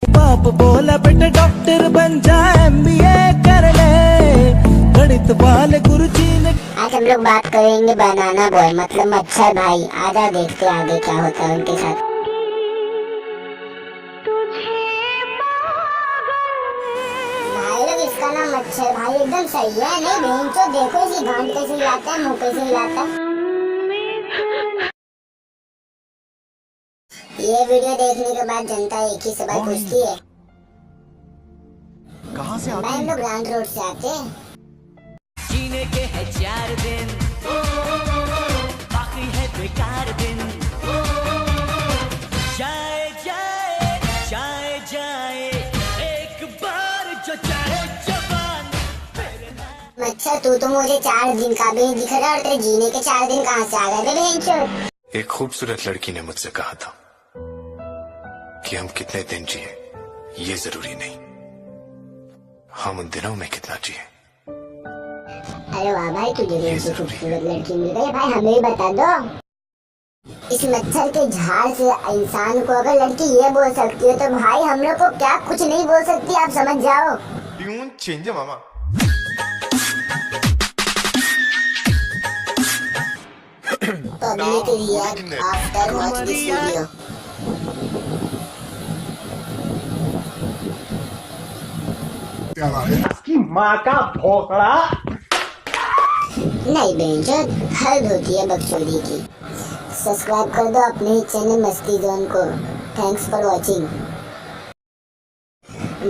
बाप बोला बेटा डॉक्टर बन जा, MBA कर ले, गणित वाले गुरुजी ने। आज हम लोग बात करेंगे बनाना बॉय मतलब मच्छर भाई। आजा देखते आगे क्या होता है उनके साथ। भाई लोग इसका नाम मच्छर भाई एकदम सही है। नहीं बेंचो देखो इसी गांड कैसे हिलाता है, मुंह कैसे हिलाता है। ये वीडियो देखने के बाद जनता एक ही सवाल पूछती है, कहाँ से आते हैं? हम लोग ग्राउंड रोड से आते हैं। जीने के है 4 दिन, बाकी है बेकार दिन। जाए जाए जाए जाए एक बार जो चाहे जवान। मच्छर तू तो मुझे 4 दिन का भी नहीं दिख रहा और तेरे जीने के 4 दिन कहाँ से आ गए बेंचो? एक खूबसूरत लड़की ने मुझसे कहा था कि हम कितने दिन जिए ये जरूरी नहीं, हम उन दिनों में कितना जिए। अरे वाह भाई तुझे भी ऐसी खूबसूरत लड़की मिल गई। भाई हमें भी बता दो। इस मच्छर के झाड़ से इंसान को अगर लड़की ये बोल सकती है तो भाई हम लोग को क्या कुछ नहीं बोल सकती, आप समझ जाओ। ट्यून चेंज है मामा। Public react after watch this video. की माँ का भोसड़ा। नहीं बेंचो हद होती है बकचोदी की। सब्सक्राइब कर दो अपने ही चैनल मस्ती जोन को। Thanks for watching.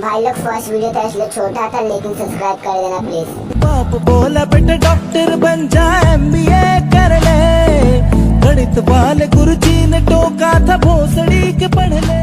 भाई लोग फर्स्ट वीडियो था इसलिए छोटा था लेकिन सब्सक्राइब कर देना प्लीज। बाप बोला बेटा डॉक्टर बन जा, MBA कर ले, गणित वाले गुरुजी ने टोका था भोसड़ी के पढ़ ले।